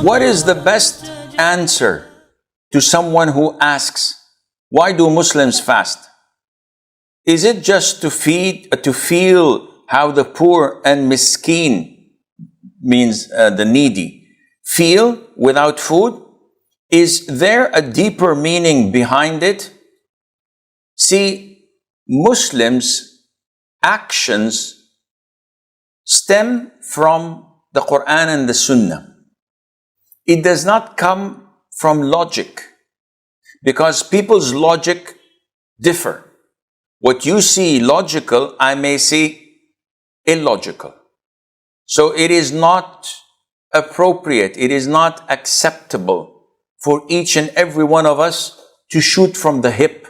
What is the best answer to someone who asks, why do Muslims fast? Is it just to feel how the poor and miskeen, means the needy, feel without food? Is there a deeper meaning behind it? See, Muslims' actions stem from the Quran and the Sunnah. It does not come from logic, because people's logic differ. What you see logical, I may see illogical. So it is not appropriate, it is not acceptable for each and every one of us to shoot from the hip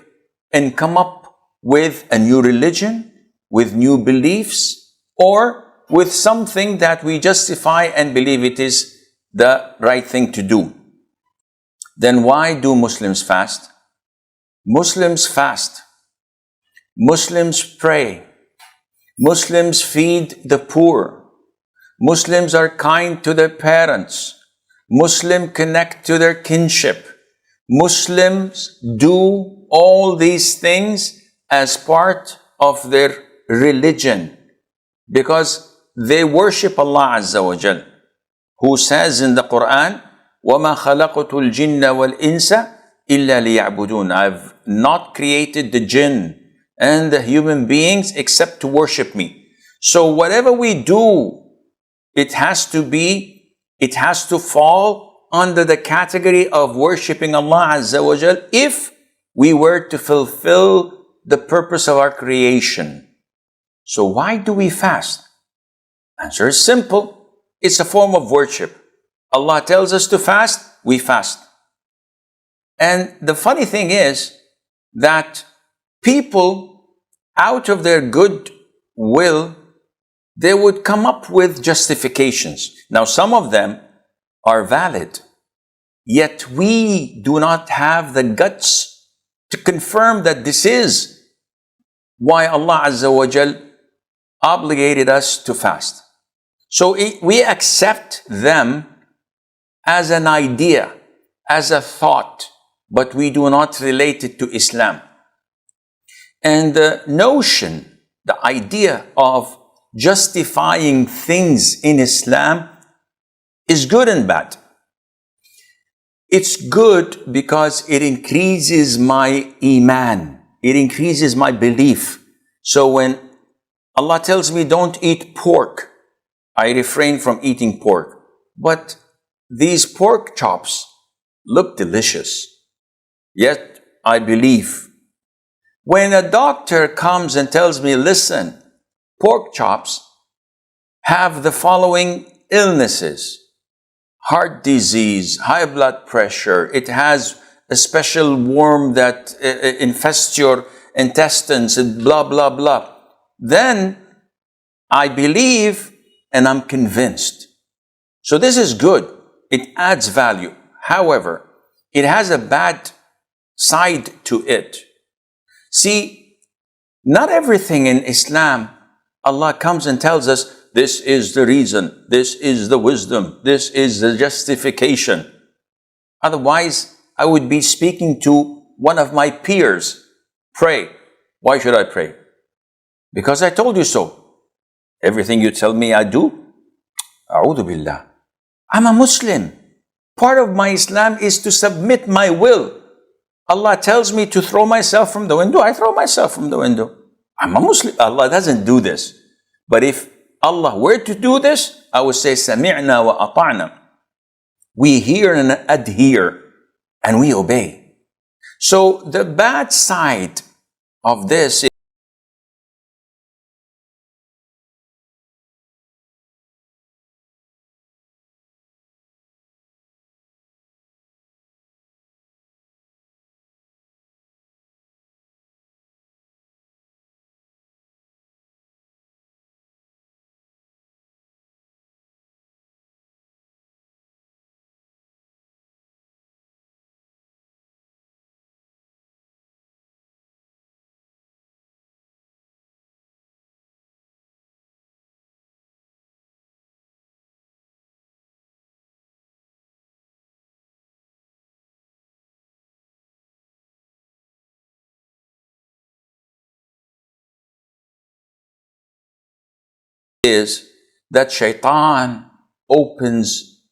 and come up with a new religion, with new beliefs, or with something that we justify and believe it is the right thing to do. Then why do Muslims fast? Muslims fast. Muslims pray. Muslims feed the poor. Muslims are kind to their parents. Muslims connect to their kinship. Muslims do all these things as part of their religion because they worship Allah Azza wa Jal, who says in the Quran, وَمَا خَلَقْتُ الْجِنَّ وَالْإِنسَ إِلَّا لِيَعْبُدُونَ. I've not created the jinn and the human beings except to worship me. So whatever we do, it has to fall under the category of worshiping Allah Azza wa Jal if we were to fulfill the purpose of our creation. So why do we fast? Answer is simple. It's a form of worship. Allah tells us to fast, we fast. And the funny thing is that people, out of their good will, they would come up with justifications. Now, some of them are valid, yet we do not have the guts to confirm that this is why Allah Azza wa Jal obligated us to fast. So we accept them as an idea, as a thought, but we do not relate it to Islam. And the notion, the idea of justifying things in Islam is good and bad. It's good because it increases my iman. It increases my belief. So when Allah tells me don't eat pork, I refrain from eating pork. But these pork chops look delicious. Yet I believe. When a doctor comes and tells me, listen, pork chops have the following illnesses: heart disease, high blood pressure, it has a special worm that infests your intestines, and blah, blah, blah. Then I believe and I'm convinced. So this is good. It adds value. However, it has a bad side to it. See, not everything in Islam, Allah comes and tells us, this is the reason, this is the wisdom, this is the justification. Otherwise, I would be speaking to one of my peers. Pray. Why should I pray? Because I told you so. Everything you tell me I do? A'udhu billah. I'm a Muslim. Part of my Islam is to submit my will. Allah tells me to throw myself from the window, I throw myself from the window. I'm a Muslim. Allah doesn't do this. But if Allah were to do this, I would say, Sami'na wa ata'na. We hear and adhere, and we obey. So the bad side of this is that shaitan opens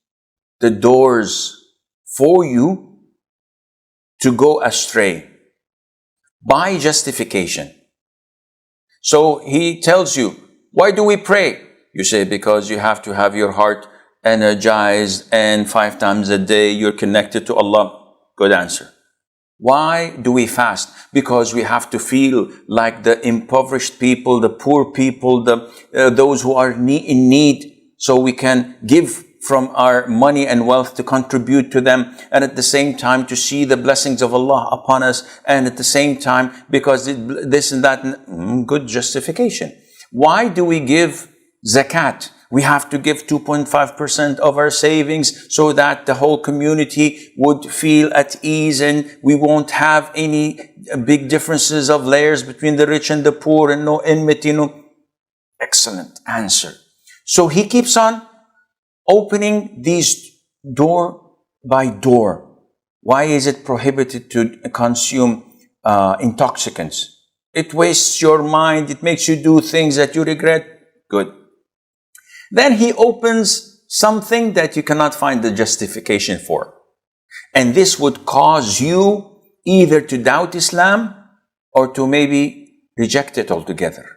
the doors for you to go astray by justification. So he tells you, why do we pray? You say, because you have to have your heart energized and 5 times a day you're connected to Allah. Good answer. Why do we fast? Because we have to feel like the impoverished people, the poor people, those who are in need, so we can give from our money and wealth to contribute to them, and at the same time to see the blessings of Allah upon us, and at the same time because this and that, good justification. Why do we give zakat? We have to give 2.5% of our savings so that the whole community would feel at ease and we won't have any big differences of layers between the rich and the poor and no enmity. No. Excellent answer. So he keeps on opening these door by door. Why is it prohibited to consume intoxicants? It wastes your mind. It makes you do things that you regret. Good. Then he opens something that you cannot find the justification for. And this would cause you either to doubt Islam or to maybe reject it altogether.